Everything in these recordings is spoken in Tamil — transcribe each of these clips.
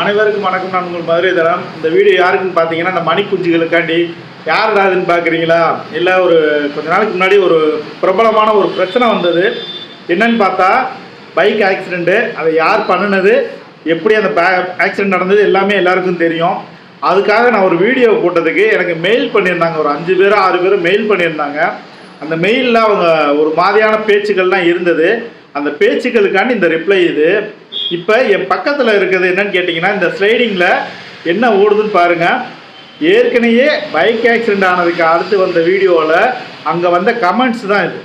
அனைவருக்கும் வணக்கம். நான் உங்கள் மதுரை தரம். இந்த வீடியோ யாருக்குன்னு பார்த்தீங்கன்னா, இந்த மணிக்குஞ்சுகளுக்காண்டி. யாருடாதுன்னு பார்க்குறீங்களா? இல்லை, கொஞ்ச நாளைக்கு முன்னாடி ஒரு பிரபலமான ஒரு பிரச்சனை வந்தது. என்னன்னு பார்த்தா, பைக் ஆக்சிடெண்ட்டு. அதை யார் பண்ணினது, எப்படி அந்த ஆக்சிடெண்ட் நடந்தது எல்லாமே எல்லாருக்கும் தெரியும். அதுக்காக நான் ஒரு வீடியோ போட்டதுக்கு எனக்கு மெயில் பண்ணியிருந்தாங்க. ஒரு 5 பேர் 6 பேர் மெயில் பண்ணியிருந்தாங்க. அந்த மெயிலில் அவங்க ஒரு மாதிரியான பேச்சுக்கள்லாம் இருந்தது. அந்த பேச்சுக்களுக்காண்டி இந்த ரிப்ளை இது. இப்போ என் பக்கத்தில் இருக்கிறது என்னன்னு கேட்டிங்கன்னா, இந்த ஸ்லைடிங்கில் என்ன ஓடுதுன்னு பாருங்கள். ஏற்கனவே பைக் ஆக்சிடெண்ட் ஆனதுக்கு அடுத்து வந்த வீடியோவில் அங்கே வந்த கமெண்ட்ஸ் தான் இது.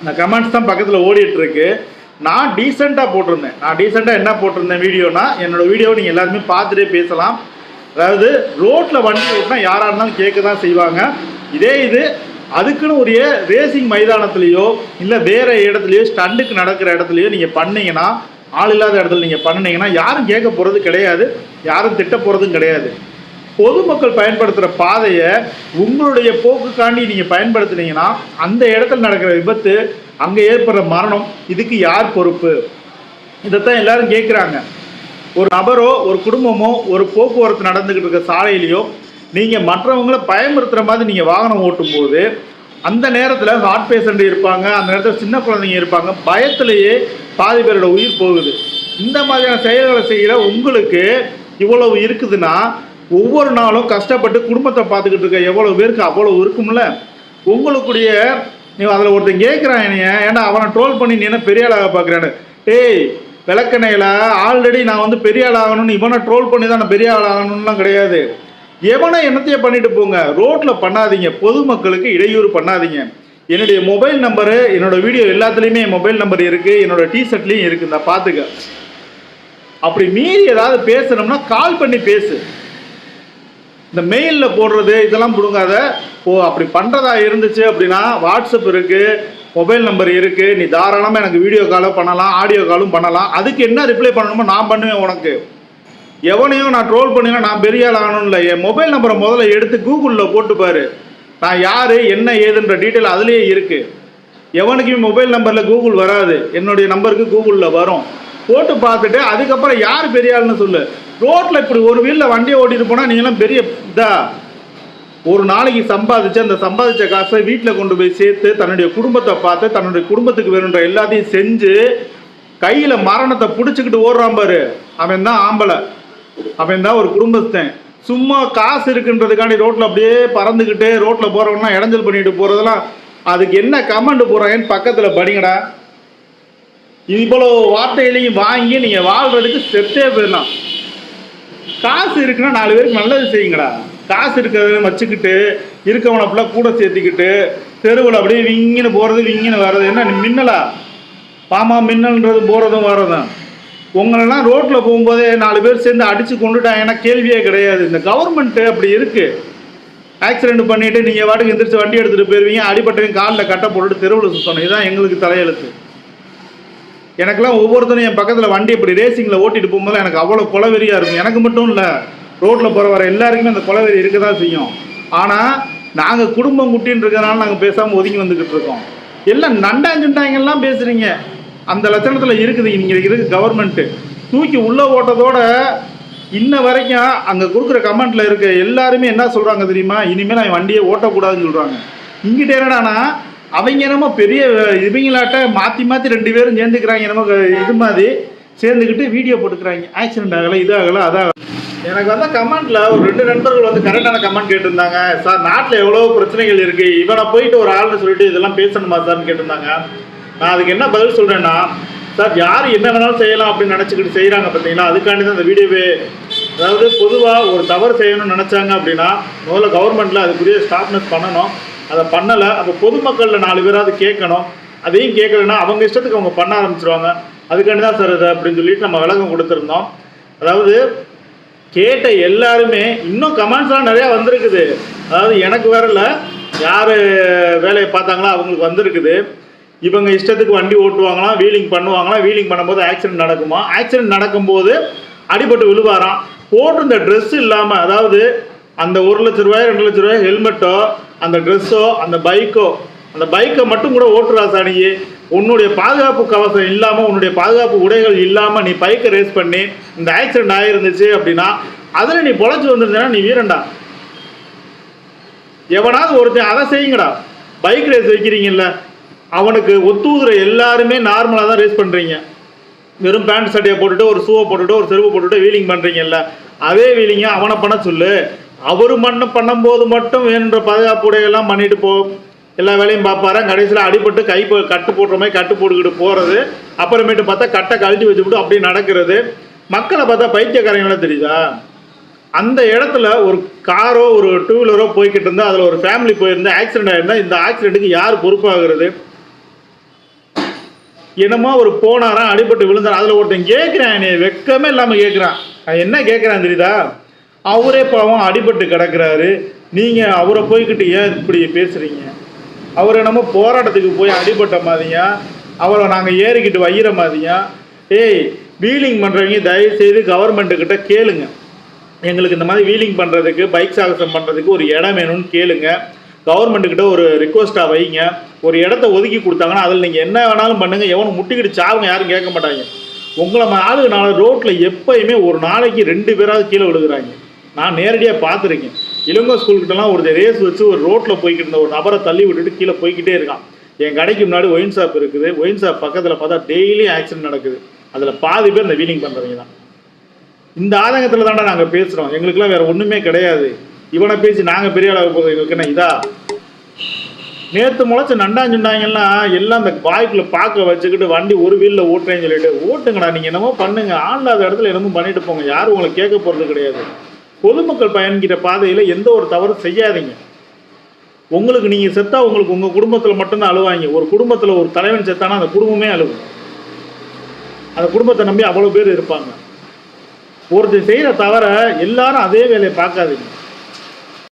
அந்த கமெண்ட்ஸ் தான் பக்கத்தில் ஓடிட்டுருக்கு. நான் டீசெண்டாக போட்டிருந்தேன். என்ன போட்டிருந்தேன் வீடியோனா, என்னோடய வீடியோவை நீங்கள் எல்லாருமே பார்த்துட்டே பேசலாம். அதாவது ரோட்டில் வண்டி ஓட்டினா யாராக இருந்தாலும் கேட்க தான் செய்வாங்க. இதே இது அதுக்குன்னு ஒரு ரேசிங் மைதானத்துலேயோ இல்லை வேறு இடத்துலையோ ஸ்டண்டுக்கு நடக்கிற இடத்துலையோ நீங்கள் பண்ணிங்கன்னா, ஆள் இல்லாத இடத்துல நீங்கள் பண்ணினீங்கன்னா யாரும் கேட்க போகிறது கிடையாது, யாரும் திட்ட போகிறதும் கிடையாது. பொதுமக்கள் பயன்படுத்துகிற பாதையை உங்களுடைய போக்குக்காண்டி நீங்கள் பயன்படுத்தினீங்கன்னா அந்த இடத்துல நடக்கிற விபத்து, அங்கே ஏற்படுற மரணம், இதுக்கு யார் பொறுப்பு? இதைத்தான் எல்லாரும் கேட்குறாங்க. ஒரு நபரோ ஒரு குடும்பமோ ஒரு போக்குவரத்து நடந்துக்கிட்டு இருக்க சாலையிலையோ நீங்கள் மற்றவங்கள பயமுறுத்துகிற மாதிரி நீங்கள் வாகனம் ஓட்டும்போது அந்த நேரத்தில் ஹார்ட் பேஷண்ட் இருப்பாங்க, அந்த நேரத்தில் சின்ன குழந்தைங்க இருப்பாங்க. பயத்திலேயே பாதி பேரோட உயிர் போகுது. இந்த மாதிரியான செயல்களை செய்கிற உங்களுக்கு இவ்வளவு இருக்குதுன்னா, ஒவ்வொரு நாளும் கஷ்டப்பட்டு குடும்பத்தை பார்த்துக்கிட்டு இருக்க எவ்வளோ பேருக்கு அவ்வளோ இருக்கும்ல. உங்களுக்குடைய அதில் ஒருத்தன் கேட்குறான் என்னைய, ஏன்னா அவனை ட்ரோல் பண்ணி நீ என்ன பெரிய ஆளாக பார்க்குறான்னு. ஏய் விளக்கணையில் ஆல்ரெடி நான் பெரிய ஆள் ஆகணும்னு இவனை ட்ரோல் பண்ணி தான் நான் பெரிய ஆள் ஆகணும்லாம் கிடையாது. எவனை என்னத்தையே பண்ணிட்டு போங்க, ரோட்டில் பண்ணாதீங்க, பொதுமக்களுக்கு இடையூறு பண்ணாதீங்க. என்னுடைய மொபைல் நம்பரு என்னோட வீடியோ எல்லாத்துலேயுமே என் மொபைல் நம்பர் இருக்குது, என்னோட டிஷர்ட்லேயும் இருக்குது. இந்த பார்த்துக்க. அப்படி மீறி ஏதாவது பேசணும்னா கால் பண்ணி பேசு. இந்த மெயிலில் போடுறது இதெல்லாம் பிடுங்காத. அப்படி பண்ணுறதா இருந்துச்சு அப்படின்னா வாட்ஸ்அப் இருக்குது, மொபைல் நம்பர் இருக்குது, நீ தாராளமாக எனக்கு வீடியோ காலும் பண்ணலாம், ஆடியோ காலும் பண்ணலாம். அதுக்கு என்ன ரிப்ளை பண்ணணுமோ நான் பண்ணுவேன். உனக்கு எவனையும் நான் ட்ரோல் பண்ணினா நான் பெரிய ஆள் ஆகணும் இல்லை. என் மொபைல் நம்பரை முதல்ல எடுத்து கூகுளில் போட்டுப்பார். நான் யார் என்ன ஏதுன்ற டீட்டெயில் அதுலேயே இருக்குது. எவனுக்குமே மொபைல் நம்பரில் கூகுள் வராது, என்னுடைய நம்பருக்கு கூகுளில் வரும். போட்டு பார்த்துட்டு அதுக்கப்புறம் யார் பெரிய ஆள்னு சொல்லு. ரோட்டில் இப்படி ஒரு வீலில் வண்டியை ஓட்டிட்டு போனால் நீங்களாம் பெரிய ஒரு நாளைக்கு சம்பாதிச்சு அந்த சம்பாதிச்ச காசை வீட்டில் கொண்டு போய் சேர்த்து தன்னுடைய குடும்பத்தை பார்த்து தன்னுடைய குடும்பத்துக்கு வேணுன்ற எல்லாத்தையும் செஞ்சு கையில் மரணத்தை பிடிச்சிக்கிட்டு ஓடுறான் பாரு, அவன் தான் ஆம்பளை, அவன் தான் ஒரு குடும்பத்தன். சும்மா காசு இருக்குன்றதுக்காண்டி ரோட்டில் அப்படியே பறந்துக்கிட்டு ரோட்டில் போகிறவனா இடைஞ்சல் பண்ணிட்டு போகிறதெல்லாம் அதுக்கு என்ன கமெண்ட் போகிறாங்கன்னு பக்கத்தில் படிங்கடா. இவ்வளோ வார்த்தைகளையும் வாங்கி நீங்கள் வாழ்கிறதுக்கு செத்தே போயிடலாம். காசு இருக்குன்னா 4 பேருக்கு நல்லது செய்யுங்கடா. காசு இருக்கிறத வச்சுக்கிட்டு இருக்கவனை ஃபுல்லாக கூட சேர்த்திக்கிட்டு தெருவில் அப்படியே விங்கின்னு போகிறது விங்கின்னு வர்றது என்ன மின்னலா? பாமா மின்னல்ன்றது போகிறதும் வர்றதும். உங்களெல்லாம் ரோட்டில் போகும்போதே 4 பேர் சேர்ந்து அடித்து கொண்டுட்டாங்கன்னா கேள்வியே கிடையாது. இந்த கவர்மெண்ட்டு அப்படி இருக்குது. ஆக்சிடெண்ட் பண்ணிவிட்டு நீங்கள் வாட்டுக்கு எந்திரிச்சு வண்டி எடுத்துகிட்டு போயிருவீங்க, அடிபட்டவங்க காலில் கட்டை போட்டுட்டு தெருவில் சுற்றணும். இதுதான் எங்களுக்கு தலையெழுத்து. எனக்கெல்லாம் ஒவ்வொருத்தரும் என் பக்கத்தில் வண்டி இப்படி ரேசிங்கில் ஓட்டிகிட்டு போகும்போது எனக்கு அவ்வளோ கொலவெறியாக இருக்கும். எனக்கு மட்டும் இல்லை, ரோட்டில் போகிற வர எல்லாருக்குமே அந்த கொலவெறி இருக்க தான் செய்யும். ஆனால் நாங்கள் குடும்பம் குட்டின்னு இருக்கிறதுனால நாங்கள் பேசாமல் ஒதுங்கி வந்துக்கிட்டு இருக்கோம். எல்லாம் நண்டாஞ்சுண்டாங்கெல்லாம் பேசுகிறீங்க. அந்த லட்சணத்தில் இருக்குது இங்கே இருக்குது கவர்மெண்ட்டு. தூக்கி உள்ளே ஓட்டதோட இன்ன வரைக்கும் அங்கே கொடுக்குற கமெண்ட்டில் இருக்க எல்லாருமே என்ன சொல்கிறாங்க தெரியுமா? இனிமேல் அவன் வண்டியை ஓட்டக்கூடாதுன்னு சொல்கிறாங்க. இங்கிட்ட என்னடானா அவங்க என்னமோ பெரிய இவங்களாட்ட மாற்றி 2 பேரும் சேர்ந்துக்கிறாங்க. என்னமோ இது மாதிரி சேர்ந்துக்கிட்டு வீடியோ போட்டுக்கிறாங்க. ஆக்சிடெண்ட் ஆகலை, இதாகலை, அதாகலை. எனக்கு கமெண்ட்டில் ஒரு 2 நண்பர்கள் கரெக்டான கமெண்ட் கேட்டிருந்தாங்க. சார், நாட்டில் எவ்வளோ பிரச்சனைகள் இருக்குது, இவனை போயிட்டு ஒரு ஆள்னு சொல்லிட்டு இதெல்லாம் பேசணுமா சார்னு கேட்டிருந்தாங்க. நான் அதுக்கு என்ன பதில் சொல்கிறேன்னா, சார் யார் என்ன வேணாலும் செய்யலாம் அப்படின்னு நினச்சிக்கிட்டு செய்கிறாங்க பார்த்தீங்களா, அதுக்காண்டி தான் அந்த வீடியோவே. அதாவது பொதுவாக ஒரு தவறு செய்யணும்னு நினச்சாங்க அப்படின்னா முதல்ல கவர்மெண்ட்டில் அதுக்குரிய ஸ்டாப்னஸ் பண்ணணும். அதை பண்ணலை. அப்போ பொதுமக்களில் 4 பேராவது கேட்கணும். அதையும் கேட்கலைன்னா அவங்க இஷ்டத்துக்கு அவங்க பண்ண ஆரம்பிச்சிருவாங்க. அதுக்காண்டி தான் சார் இது அப்படின்னு சொல்லிட்டு நம்ம விளக்கம் கொடுத்துருந்தோம். அதாவது கேட்ட எல்லாருமே இன்னும் கமெண்ட்ஸ்லாம் நிறையா வந்திருக்குது. அதாவது எனக்கு வரல, யார் வேலையை பார்த்தாங்களோ அவங்களுக்கு வந்திருக்குது. இவங்க இஷ்டத்துக்கு வண்டி ஓட்டுவாங்களாம், வீலிங் பண்ணுவாங்களாம், வீலிங் பண்ணும்போது ஆக்சிடென்ட் நடக்குமா, ஆக்சிடென்ட் நடக்கும்போது அடிபட்டு விழுவாராம், போட்டிருந்த ட்ரெஸ் இல்லாமல், அதாவது அந்த 1 லட்ச ரூபாய் 2 லட்ச ரூபாய் ஹெல்மெட்டோ அந்த ட்ரெஸ்ஸோ அந்த பைக்கை மட்டும் கூட ஓட்டுறா சாணியே. உன்னுடைய பாதுகாப்பு கவசம் இல்லாமல், உன்னுடைய பாதுகாப்பு உடைகள் இல்லாமல் நீ பைக்கை ரேஸ் பண்ணி இந்த ஆக்சிடென்ட் ஆகிருந்துச்சு அப்படின்னா அதில் நீ பொழைச்சி வந்துருந்தேன்னா நீ வீரண்டா. எவனாவது ஒருத்தன் அதை செய்யுங்கடா. பைக் ரேஸ் வைக்கிறீங்கல்ல, அவனுக்கு ஒத்துவுகிற எல்லாருமே நார்மலாக தான் ரேஸ் பண்ணுறீங்க. வெறும் பேண்ட் சட்டையை போட்டுட்டு ஒரு ஷூவை போட்டுட்டு ஒரு செருப்பு போட்டுட்டு வீலிங் பண்ணுறீங்கல்ல, அதே வீலிங்க அவனை பண்ண சொல்லு. அவரு பண்ணும்போது மட்டும் வேணுன்ற பாதுகாப்பு உடையெல்லாம் பண்ணிட்டு போ, எல்லா வேலையும் பார்ப்பாரா, கடைசியில் அடிபட்டு கை கட்டு போடுற மாதிரி கட்டு போட்டுக்கிட்டு போகிறது, அப்புறமேட்டு பார்த்தா கட்டை கழட்டி வச்சுக்கிட்டு அப்படியே நடக்கிறது. மக்களை பார்த்தா பைத்தியக்காரங்களாம் தெரியுதா? அந்த இடத்துல ஒரு காரோ ஒரு டூ வீலரோ போய்கிட்டு இருந்தால் அதில் ஒரு ஃபேமிலி போயிருந்தா ஆக்சிடென்ட் ஆகிருந்தால் இந்த ஆக்சிடென்ட்டுக்கு யார் பொறுப்பாகிறது? என்னமோ ஒரு போனாரான் அடிபட்டு விழுந்தார். அதில் ஒருத்தன் கேட்குறான், என்னை வெக்கமே இல்லாமல் கேட்குறான். என்ன கேட்குறான் தெரியுதா? அவரே பாவம் அடிபட்டு கிடக்கிறாரு, நீங்கள் அவரை போய்கிட்டு ஏன் இப்படி பேசுகிறீங்க? அவர் என்னமோ போராட்டத்துக்கு போய் அடிபட்ட மாதிரியா, அவரை நாங்கள் ஏறிக்கிட்டு வைகிற மாதிரியா? ஏய், வீலிங் பண்ணுறவங்க தயவுசெய்து கவர்மெண்ட்டுக்கிட்ட கேளுங்க, எங்களுக்கு இந்த மாதிரி வீலிங் பண்ணுறதுக்கு பைக் சாகசம் பண்ணுறதுக்கு ஒரு இடம் வேணும்னு கேளுங்க. கவர்மெண்ட்டுக்கிட்ட ஒரு ரிக்வஸ்ட்டாக வைங்க. ஒரு இடத்த ஒதுக்கி கொடுத்தாங்கன்னா அதில் நீங்கள் என்ன வேணாலும் பண்ணுங்கள், எவனும் முட்டிக்கிட்டு சாவுங்க, யாரும் கேட்க மாட்டாங்க. உங்களை ஆளுக்கு நாலு ரோட்டில் எப்போயுமே ஒரு நாளைக்கு 2 பேராவது கீழே விழுகிறாங்க. நான் நேரடியாக பார்த்துருக்கேன். இளங்கோ ஸ்கூல்கிட்டலாம் ஒரு ரேஸ் வச்சு ஒரு ரோட்டில் போய்கிட்டு இருந்த ஒரு நபரை தள்ளி விட்டுட்டு கீழே போய்கிட்டே இருக்கான். என் கடைக்கு முன்னாடி ஒயின் ஷாப் இருக்குது. ஒயின் ஷாப் பக்கத்தில் பார்த்தா டெய்லி ஆக்சிடென்ட் நடக்குது. அதில் பாதி பேர் இந்த வீலிங் பண்ணுறவங்க தான். இந்த ஆதங்கத்தில் தாண்டா நாங்கள் பேசுகிறோம். எங்களுக்குலாம் வேறு ஒன்றுமே கிடையாது. இவனை பேசி நாங்கள் பெரிய அளவு போதும், எங்களுக்கு என்ன இதா? நேற்று முளைச்சி நண்டாஞ்சுண்டாங்கலாம் எல்லாம் அந்த பாய்க்குள்ளே பார்க்க வச்சுக்கிட்டு வண்டி ஒரு வீலில் ஓட்டுறேன்னு சொல்லிட்டு ஓட்டுங்கடா. நீங்கள் என்னமோ பண்ணுங்க, ஆளாத இடத்துல என்னமோ பண்ணிட்டு போங்க, யாரும் உங்களை கேட்க போகிறது கிடையாது. பொதுமக்கள் பயணிக்கிற பாதையில் எந்த ஒரு தவறும் செய்யாதீங்க. உங்களுக்கு நீங்கள் செத்தா உங்களுக்கு உங்கள் குடும்பத்தில் மட்டும்தான் அழுவாங்க. ஒரு குடும்பத்தில் ஒரு தலைவன் செத்தானா அந்த குடும்பமே அழுவும். அந்த குடும்பத்தை நம்பி அவ்வளோ பேர் இருப்பாங்க. ஒருத்தர் செய்கிற தவிர எல்லாரும் அதே வேலையை பார்க்காதீங்க.